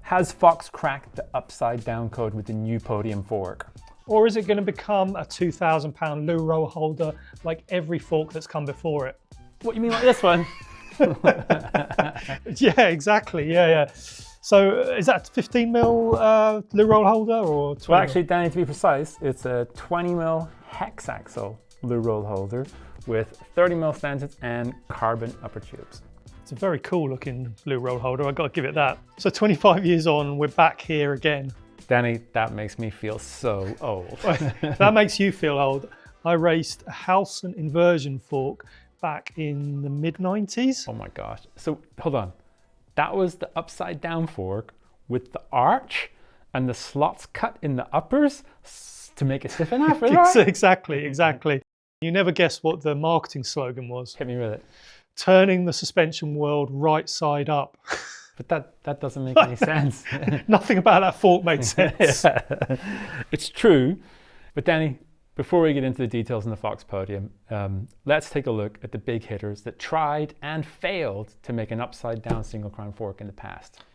Has Fox cracked the upside down code with the new Podium fork? Or is it going to become a £2,000 loo roll holder like every fork that's come before it? What, you mean like this one? Yeah, exactly. Yeah. So is that 15 mil loo roll holder or 20 Well, actually, Danny, to be precise, it's a 20 mil hex axle loo roll holder with 30 mil stanzas and carbon upper tubes. It's a very cool looking loo roll holder, I've got to give it that. So 25 years on, we're back here again. Danny, that makes me feel so old. That makes you feel old. I raced a Halson Inversion fork back in the mid-90s. Oh my gosh. So hold on. That was the upside down fork with the arch and the slots cut in the uppers to make it stiff enough, right? Exactly. You never guess what the marketing slogan was. Hit me with it. Turning the suspension world right side up. But that doesn't make any sense. Nothing about that fork made sense. Yeah. It's true. But Danny, before we get into the details in the Fox Podium, let's take a look at the big hitters that tried and failed to make an upside down single crown fork in the past.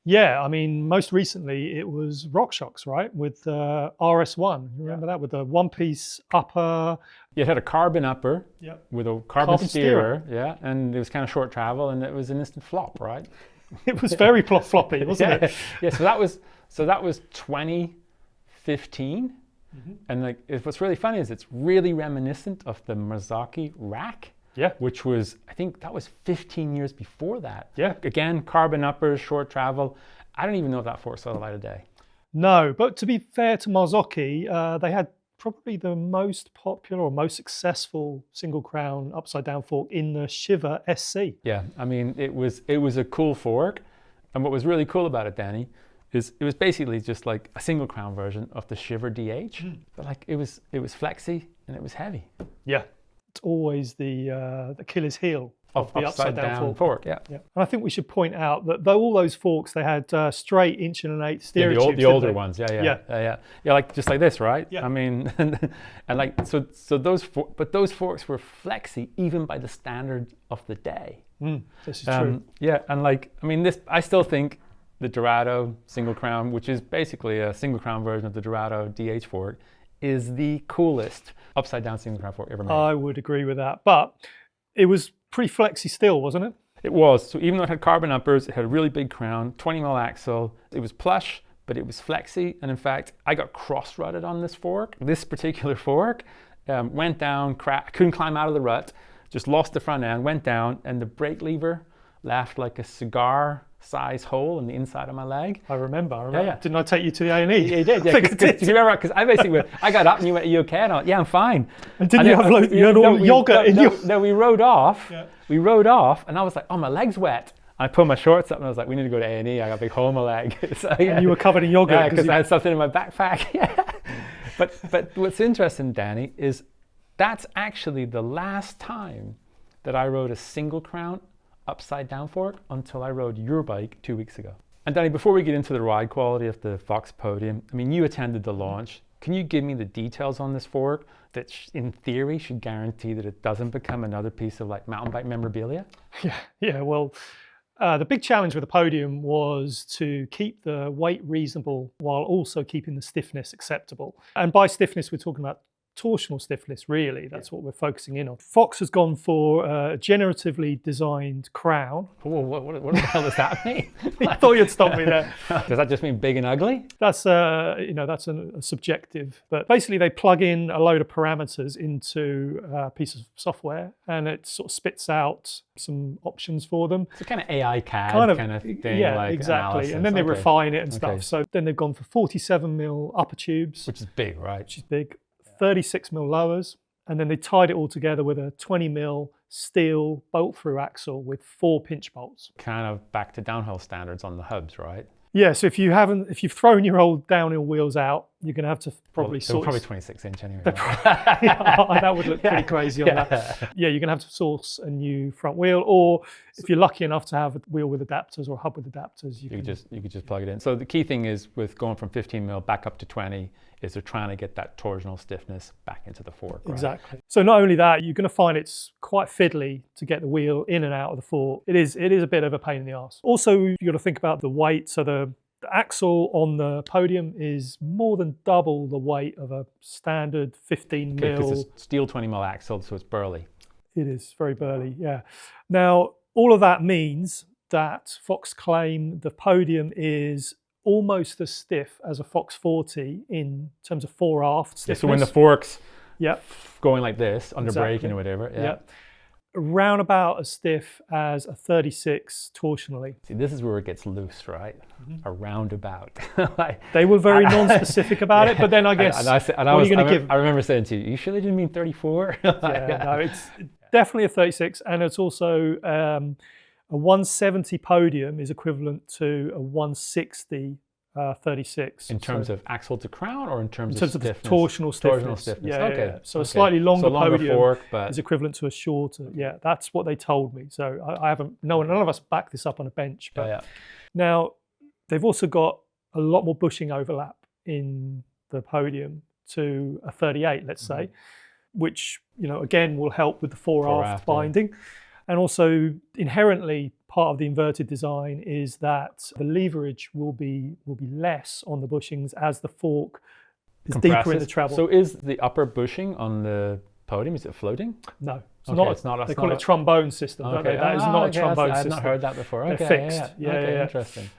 Yeah, I mean, most recently it was RockShox, right? With RS1. You remember that? With the one-piece upper. It had a carbon upper with a carbon steerer. Yeah, and it was kind of short travel and it was an instant flop, right? It was very floppy, wasn't it? Yeah, so that was 2015. Mm-hmm. And like, what's really funny is it's really reminiscent of the Marzocchi rack. Yeah. Which was, I think that was 15 years before that. Yeah. Again, carbon uppers, short travel. I don't even know if that fork saw the light of day. No, but to be fair to Marzocchi, they had probably the most popular or most successful single crown upside down fork in the Shiver SC. Yeah, I mean, it was a cool fork. And what was really cool about it, Danny, is it was basically just like a single crown version of the Shiver DH. But like it was flexy and it was heavy. Yeah. It's always the Achilles heel of the upside down fork. Yeah. And I think we should point out that though all those forks, they had straight 1.1 steerer tubes. The older ones. Yeah, like just like this, right? Yeah. I mean, and like so those forks were flexy even by the standard of the day. This is true. Yeah, and like I mean, I still think the Dorado single crown, which is basically a single crown version of the Dorado DH fork, is the coolest upside down single crown fork ever made. I would agree with that, but it was pretty flexy still, wasn't it? It was. So even though it had carbon uppers, it had a really big crown, 20 mil axle. It was plush, but it was flexy. And in fact, I got cross-rutted on this fork. This particular fork went down, couldn't climb out of the rut, just lost the front end, went down, and the brake lever left like a cigar size hole in the inside of my leg. I remember. Yeah. Didn't I take you to the A&E? Yeah, you did. Yeah, because you remember? Because I basically I got up and you went, "Are you okay?" And I went, "Yeah, I'm fine." And didn't you have you had all yogurt in your? No, we rode off. Yeah. We rode off, and I was like, "Oh, my leg's wet." I put my shorts up, and I was like, "We need to go to A&E. I got a big hole in my leg." So, yeah. And you were covered in yogurt. Yeah, because I had something in my backpack. Yeah. But what's interesting, Danny, is that's actually the last time that I rode a single crown upside down fork until I rode your bike 2 weeks ago. And Danny, before we get into the ride quality of the Fox Podium, I mean, you attended the launch. Can you give me the details on this fork that in theory should guarantee that it doesn't become another piece of like mountain bike memorabilia? Yeah. Well, the big challenge with the Podium was to keep the weight reasonable while also keeping the stiffness acceptable. And by stiffness, we're talking about torsional stiffness, really. That's what we're focusing in on. Fox has gone for a generatively designed crown. What the hell does that mean? I thought you'd stop me there. Does that just mean big and ugly? That's that's a subjective. But basically, they plug in a load of parameters into a piece of software, and it sort of spits out some options for them. It's a kind of AI CAD kind of thing. Yeah, like exactly. analysis. And then they refine it and stuff. So then they've gone for 47 mil upper tubes, which is big, right? Which is big. 36 mil lowers, and then they tied it all together with a 20 mil steel bolt-through axle with 4 pinch bolts. Kind of back to downhill standards on the hubs, right? Yeah, so if you've thrown your old downhill wheels out, you're going to have to probably sort. Probably 26 inch anyway. That would look pretty crazy on that. Yeah, you're going to have to source a new front wheel, or if you're lucky enough to have a wheel with adapters or a hub with adapters, you could just plug it in. So the key thing is with going from 15 mil back up to 20 is they're trying to get that torsional stiffness back into the fork. Right? Exactly. So not only that, you're going to find it's quite fiddly to get the wheel in and out of the fork. It is a bit of a pain in the arse. Also, you've got to think about the weight. So the axle on the podium is more than double the weight of a standard 15 mil. Because it's steel 20 mil axle, so it's burly. It is very burly, yeah. Now, all of that means that Fox claim the podium is almost as stiff as a Fox 40 in terms of fore-aft stiffness. Yeah, so when the fork's yep. going like this, under braking or whatever. Yeah. Yep. Around about as stiff as a 36 torsionally. See, this is where it gets loose, right? Around about. They were very non-specific about it, but then I guess, what are you going to give? I remember saying to you, you sure they didn't mean 34? No, it's definitely a 36, and it's also a 170 podium is equivalent to a 160 36. In terms of axle to crown, or in terms of stiffness? Torsional stiffness. Torsional stiffness. Yeah, okay. Yeah. So a slightly longer podium fork, but is equivalent to a shorter. Yeah, that's what they told me. So I haven't. None of us backed this up on a bench. But now they've also got a lot more bushing overlap in the podium to a 38, let's say, which again will help with the fore-aft binding. And also inherently part of the inverted design is that the leverage will be less on the bushings as the fork is deeper in the treble. So is the upper bushing on the podium, is it floating? No. It's not. They call it a trombone system, don't they? That is not a trombone system. I've not heard that before. They're fixed. Yeah. Interesting.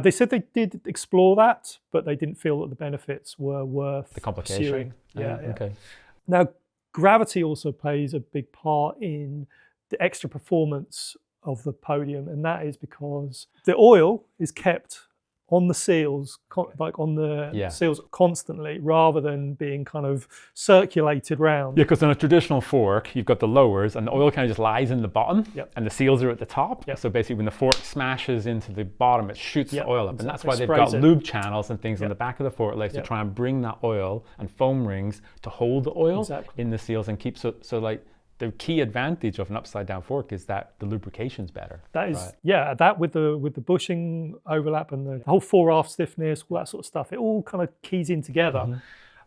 They said they did explore that, but they didn't feel that the benefits were worth the complication. Pursuing. Yeah. Okay. Now, gravity also plays a big part in the extra performance of the podium, and that is because the oil is kept on the seals, seals constantly, rather than being kind of circulated round. Yeah, because on a traditional fork, you've got the lowers, and the oil kind of just lies in the bottom, and the seals are at the top. So basically, when the fork smashes into the bottom, it shoots the oil up, and that's why they've got lube channels and things on the back of the fork legs to try and bring that oil, and foam rings to hold the oil in the seals and keep so like. The key advantage of an upside down fork is that the lubrication's better. That is, that with the bushing overlap and the whole fore-aft stiffness, all that sort of stuff, it all kind of keys in together.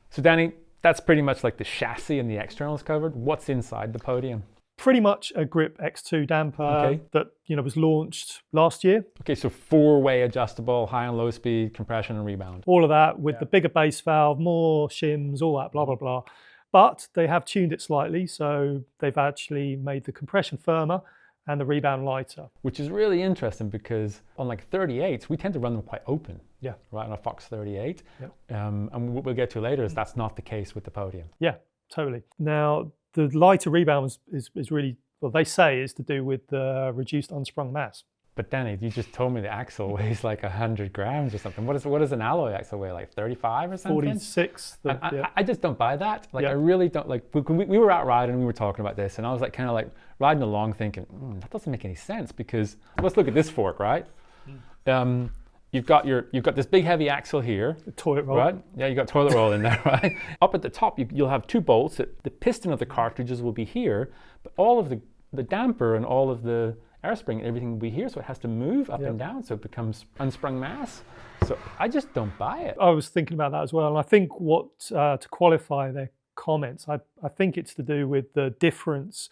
So Danny, that's pretty much like the chassis and the externals covered. What's inside the podium? Pretty much a Grip X2 damper that was launched last year. Okay, so 4-way adjustable, high and low speed, compression and rebound. All of that with the bigger base valve, more shims, all that, blah, blah, blah. But they have tuned it slightly, so they've actually made the compression firmer and the rebound lighter. Which is really interesting because on like 38s, we tend to run them quite open. Yeah. Right, on a Fox 38. And what we'll get to later is that's not the case with the podium. Yeah, totally. Now, the lighter rebound is really, well, they say is to do with the reduced unsprung mass. But Danny, you just told me the axle weighs like 100 grams or something. What does an alloy axle weigh, like 35 or something? 46. I just don't buy that. Like I really don't. Like we were out riding and we were talking about this, and I was like kind of like riding along thinking, that doesn't make any sense because let's look at this fork, right? You've got this big heavy axle here. The toilet roll. Right? Yeah, you got toilet roll in there, right? Up at the top, you'll have 2 bolts. The piston of the cartridges will be here, but all of the damper and all of the air spring and everything will be here, so it has to move up and down, so it becomes unsprung mass. So I just don't buy it. I was thinking about that as well, and I think to qualify their comments, I think it's to do with the difference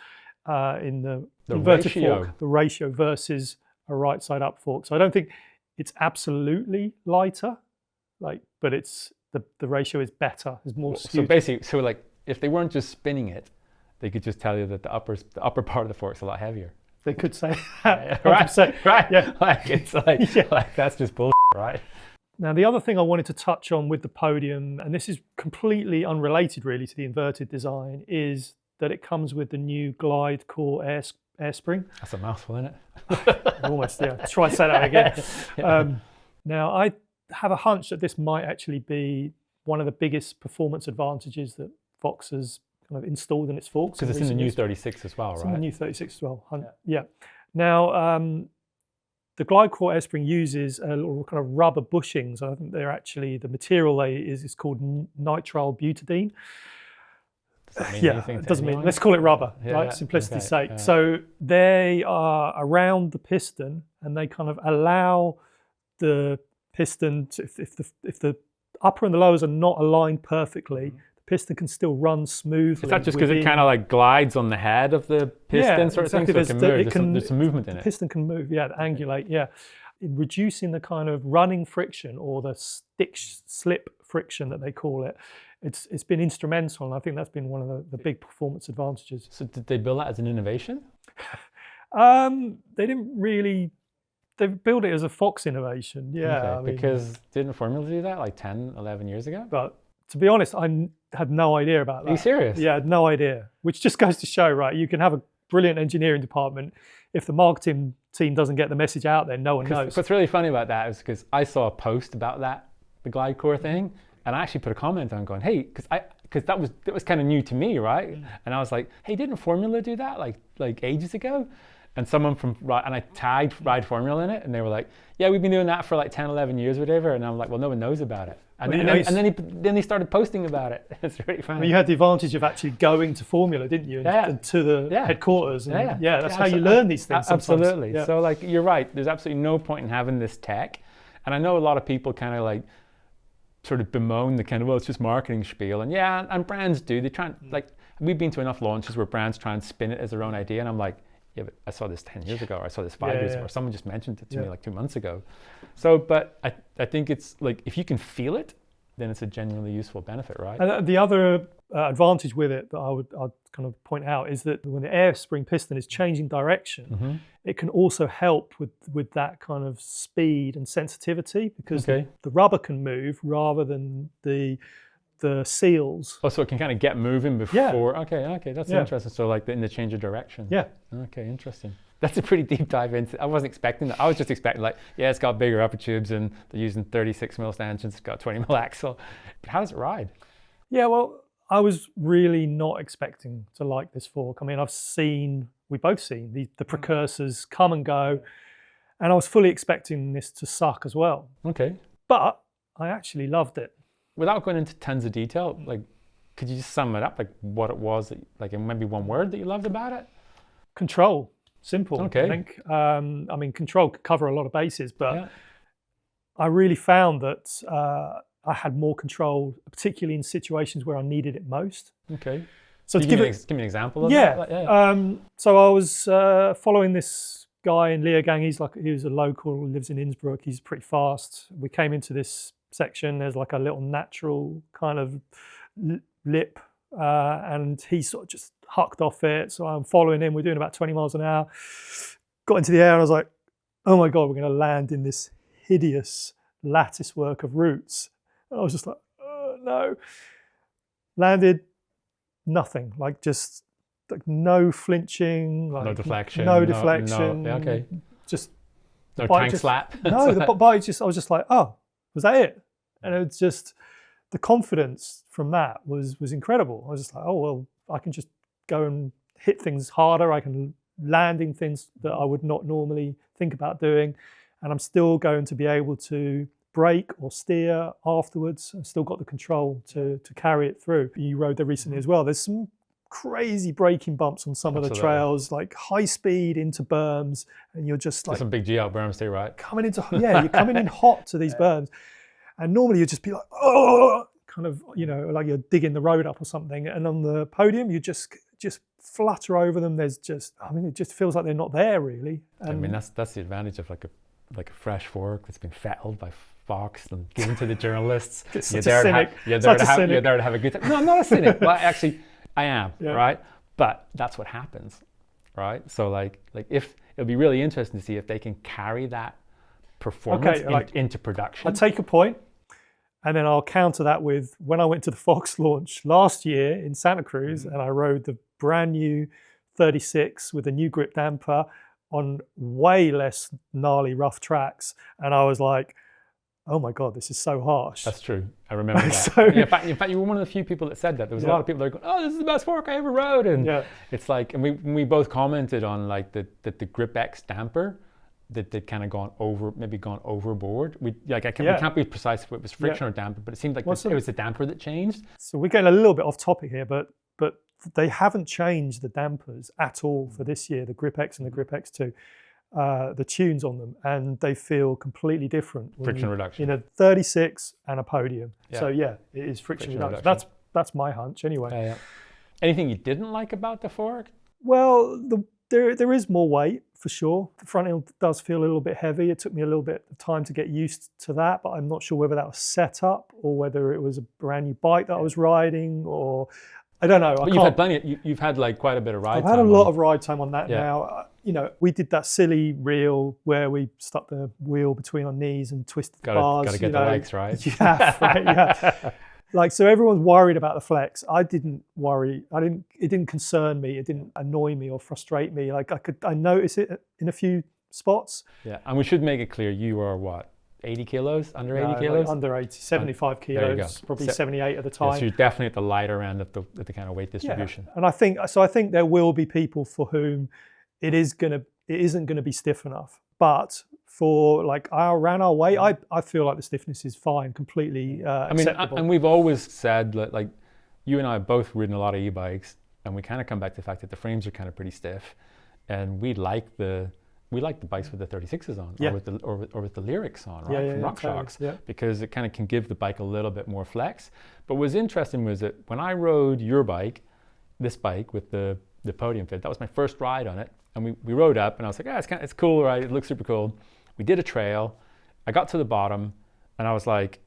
in the inverted fork, the ratio versus a right side up fork. So I don't think it's absolutely lighter, but it's the ratio is better, is more skewed. So basically, like if they weren't just spinning it, they could just tell you that the upper part of the fork is a lot heavier. They could say that. Right. Yeah. Like it's like that's just bullshit, right? Now the other thing I wanted to touch on with the podium, and this is completely unrelated really to the inverted design, is that it comes with the new Glide Core air spring. That's a mouthful, isn't it? Almost, yeah. Try and say that again. Now I have a hunch that this might actually be one of the biggest performance advantages that Fox has kind of installed in its forks. Because it's in the new 36 as well, right? It's in the new 36 as well. Yeah. Now, the Glide Core air spring uses a little kind of rubber bushings. I think they're actually, the material is called nitrile butadiene. It doesn't mean, let's call it rubber, right? Simplicity's sake. Yeah. So they are around the piston and they kind of allow the piston to, if the upper and the lowers are not aligned perfectly, piston can still run smoothly. Is that just because it kind of like glides on the head of the piston sort of thing? So it can move. There's some movement in it. The piston can move, angulate, in reducing the kind of running friction or the stick slip friction that they call it. It's been instrumental, and I think that's been one of the big performance advantages. So did they build that as an innovation? They didn't really. They built it as a Fox innovation, yeah. Okay, I mean, because didn't Formula do that like 10, 11 years ago? But to be honest, I had no idea about that. Are you serious? Yeah, I had no idea. Which just goes to show, right? You can have a brilliant engineering department. If the marketing team doesn't get the message out there, no one knows. What's really funny about that is because I saw a post about that, the glide core thing, and I actually put a comment on going, hey, because that was kind of new to me, right? And I was like, hey, didn't Formula do that like ages ago? And someone from, and I tagged Ride Formula in it, and they were like, yeah, we've been doing that for like 10, 11 years or whatever. And I'm like, well, no one knows about it. And then he started posting about it. It's really funny. Well, you had the advantage of actually going to Formula, didn't you? And to the headquarters. And that's how you learn these things sometimes. Absolutely. Yeah. So like, you're right. There's absolutely no point in having this tech. And I know a lot of people kind of like sort of bemoan the kind of, well, it's just marketing spiel. And yeah, and brands do. They try and, like, we've been to enough launches where brands try and spin it as their own idea. And I'm like, yeah, but I saw this 10 years ago, or I saw this 5 years ago, or someone just mentioned it to me like 2 months ago. So, but I think it's like, if you can feel it, then it's a genuinely useful benefit, right? And the other advantage with it that I'd kind of point out is that when the air spring piston is changing direction, it can also help with that kind of speed and sensitivity, because the rubber can move rather than the seals. Oh, so it can kind of get moving before. Okay, that's interesting. So like in the change of direction. Yeah. Okay, interesting. That's a pretty deep dive into. I wasn't expecting that. I was just expecting like, yeah, it's got bigger upper tubes and they're using 36 mil stanchions. It's got 20 mil axle. But how does it ride? Yeah, well, I was really not expecting to like this fork. I mean, we've both seen the precursors come and go, and I was fully expecting this to suck as well. Okay. But I actually loved it. Without going into tons of detail, like, could you just sum it up, like what it was, like in maybe one word that you loved about it? Control. Simple, okay. I think. I mean, control could cover a lot of bases, but I really found that I had more control, particularly in situations where I needed it most. Okay. So give me an example of that? Like, so I was following this guy in Leogang. He was a local, lives in Innsbruck. He's pretty fast. We came into this section. There's like a little natural kind of lip, and he sort of just hucked off it. So I'm following him. We're doing about 20 miles an hour. Got into the air and I was like, oh my God, we're going to land in this hideous lattice work of roots. And I was just like, oh no. Landed, nothing, like just like no flinching, like no deflection. No deflection. No, okay. Just no tank slap. No, the bike I was just like, oh, was that it? And it was just, the confidence from that was incredible. I was just like, oh, well, I can just go and hit things harder. I can landing things that I would not normally think about doing. And I'm still going to be able to brake or steer afterwards. I've still got the control to carry it through. You rode there recently as well. There's some crazy braking bumps on some of the trails, like high speed into berms, and you're just like... There's some big G-out berms too, right? You're coming in hot to these berms. And normally you'd just be like, oh, kind of, like you're digging the road up or something. And on the podium, you just flutter over them. There's just, it just feels like they're not there really. And that's the advantage of like a fresh fork that's been fettled by Fox and given to the journalists. You're there to have a good time. No, I'm not a cynic. Well, actually, I am, right? But that's what happens, right? So like if it'll be really interesting to see if they can carry that performance into production. I'll take a point, and then I'll counter that with when I went to the Fox launch last year in Santa Cruz, and I rode the brand new 36 with a new grip damper on way less gnarly rough tracks, and I was like, oh my God, this is so harsh. That's true. I remember that. In fact, you were one of the few people that said that. There was a lot of people that were going, oh, this is the best fork I ever rode. And it's like, and we both commented on like the Grip X damper that they'd kind of gone overboard. We can't be precise if it was friction or damper, but it seemed like it was the damper that changed. So we're getting a little bit off topic here, but they haven't changed the dampers at all for this year, the Grip X and the Grip X2. The tunes on them, and they feel completely different. Friction reduction. In a 36 and a podium. Yeah. So it is friction reduction. That's my hunch anyway. Anything you didn't like about the fork? Well, there is more weight for sure. The front heel does feel a little bit heavy. It took me a little bit of time to get used to that, but I'm not sure whether that was set up or whether it was a brand new bike that I was riding, or I don't know. But you've had plenty. You've had like quite a bit of ride time. I've had a lot of ride time on that now. You know, we did that silly reel where we stuck the wheel between our knees and twisted the bars. Got to get the legs right. Yeah, right. Yeah. Like, so everyone's worried about the flex. I didn't worry. It didn't concern me. It didn't annoy me or frustrate me. Like, I notice it in a few spots. Yeah, and we should make it clear, you are what, 80 kilos, under 80 kilos? Like under 80, 75 kilos, probably 78 at the time. Yeah, so you're definitely at the lighter end of the kind of weight distribution. Yeah. And I think there will be people for whom it isn't gonna be stiff enough. But for like around our weight, I feel like the stiffness is fine, completely acceptable. And we've always said that, like, you and I have both ridden a lot of e-bikes, and we kind of come back to the fact that the frames are kind of pretty stiff, and we like the bikes with the 36s on, or with the lyrics on, right, from RockShox, totally. because it kind of can give the bike a little bit more flex. But what was interesting was that when I rode your bike, this bike with the podium fit, that was my first ride on it, and we rode up, and I was like, it's cool, right? It looks super cool. We did a trail. I got to the bottom, and I was like,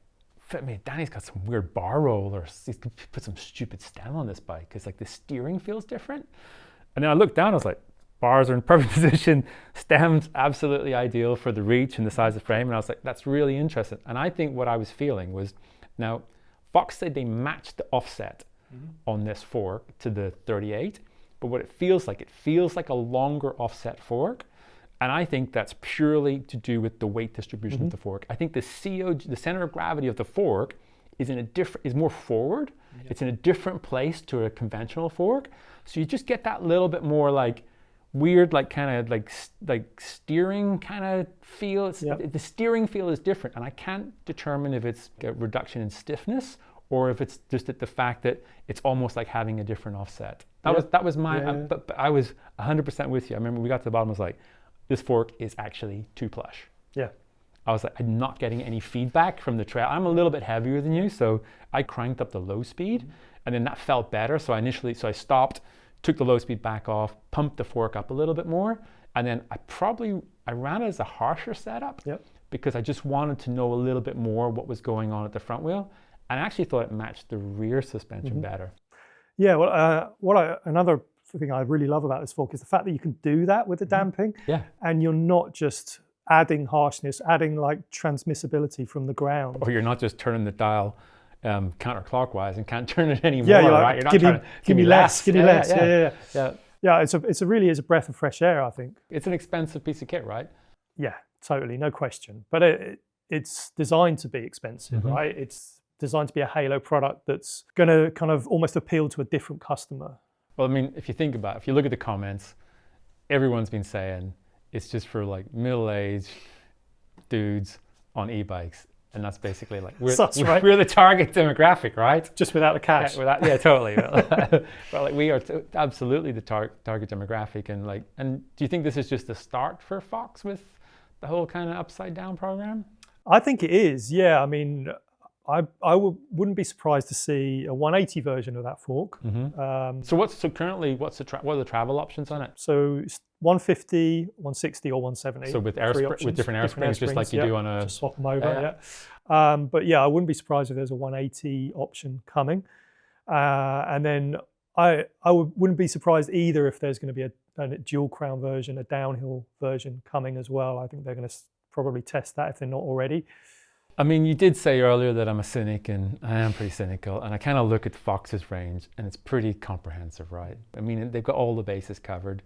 Danny's got some weird bar roll, or he's put some stupid stem on this bike, because like the steering feels different. And then I looked down, I was like, bars are in perfect position, stems absolutely ideal for the reach and the size of frame. And I was like, that's really interesting. And I think what I was feeling was, now Fox said they matched the offset on this fork to the 38, but what it feels like a longer offset fork. And I think that's purely to do with the weight distribution of the fork. I think the center of gravity of the fork is more forward. Yeah. It's in a different place to a conventional fork. So you just get that little bit more like weird, like kind of like steering kind of feel. The steering feel is different, and I can't determine if it's a reduction in stiffness or if it's just the fact that it's almost like having a different offset. That was my. But I was 100% with you. I remember we got to the bottom. I was like, this fork is actually too plush. Yeah. I was like, I'm not getting any feedback from the trail. I'm a little bit heavier than you, so I cranked up the low speed, and then that felt better. So I stopped, took the low speed back off, pumped the fork up a little bit more, and then I ran it as a harsher setup because I just wanted to know a little bit more what was going on at the front wheel, and I actually thought it matched the rear suspension better. Yeah, well, another thing I really love about this fork is the fact that you can do that with the damping, and you're not just adding harshness, adding like transmissibility from the ground. Or you're not just turning the dial counterclockwise and can't turn it anymore. Yeah, you're like, right? You're not trying to give me less. Give me less. Yeah. It's really is a breath of fresh air, I think. It's an expensive piece of kit, right? Yeah, totally, no question. But it's designed to be expensive, right? It's designed to be a halo product that's going to kind of almost appeal to a different customer. Well, I mean, if you look at the comments, everyone's been saying it's just for like middle-aged dudes on e-bikes, and that's basically like we're the target demographic, right? Just without the cash. Yeah, totally. But like we are absolutely the target demographic, and do you think this is just the start for Fox with the whole kind of upside down program? I think it is. Yeah, I mean, I wouldn't be surprised to see a 180 version of that fork. So currently, what are the travel options on it? So 150, 160, or 170. So with different air springs, just like you do on a... Just swap them over, but yeah, I wouldn't be surprised if there's a 180 option coming. And then I wouldn't be surprised either if there's going to be a dual crown version, a downhill version coming as well. I think they're going to probably test that if they're not already. I mean, you did say earlier that I'm a cynic, and I am pretty cynical, and I kind of look at Fox's range, and it's pretty comprehensive, right? I mean, they've got all the bases covered.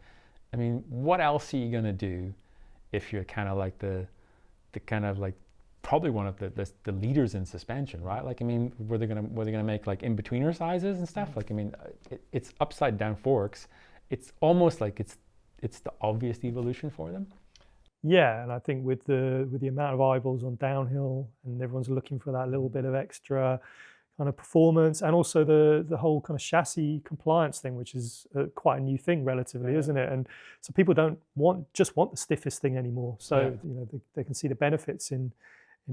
I mean, what else are you going to do if you're kind of like the kind of like probably one of the leaders in suspension, right? Like, I mean, were they gonna make like in-betweener sizes and stuff? Like, I mean, it's upside down forks. It's almost like it's the obvious evolution for them. Yeah, and I think with the amount of eyeballs on downhill, and everyone's looking for that little bit of extra kind of performance, and also the whole kind of chassis compliance thing, which is quite a new thing relatively, isn't it? And so people don't want the stiffest thing anymore. So you know, they can see the benefits in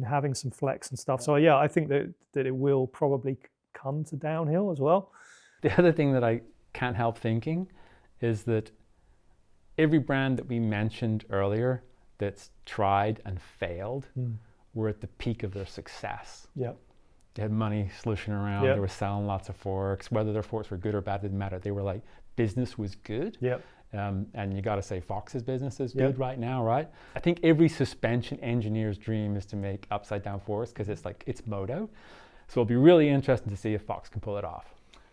having some flex and stuff. So yeah, I think that it will probably come to downhill as well. The other thing that I can't help thinking is that every brand that we mentioned earlier that's tried and failed were at the peak of their success. Yeah. They had money slushing around. Yep. They were selling lots of forks. Whether their forks were good or bad didn't matter. They were like, business was good. Yep. And you got to say Fox's business is good right now, right? I think every suspension engineer's dream is to make upside down forks because it's like, it's moto. So it'll be really interesting to see if Fox can pull it off.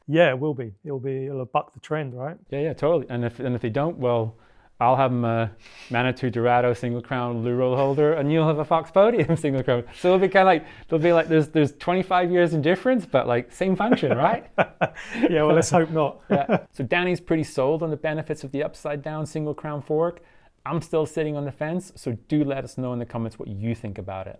Yeah, it will be. It'll buck the trend, right? Yeah, totally. And if they don't, well, I'll have a Manitou Dorado single crown lure roll holder, and you'll have a Fox Podium single crown. So it'll be like there's 25 years in difference, but like same function, right? Yeah, well, let's hope not. Yeah. So Danny's pretty sold on the benefits of the upside down single crown fork. I'm still sitting on the fence, so do let us know in the comments what you think about it.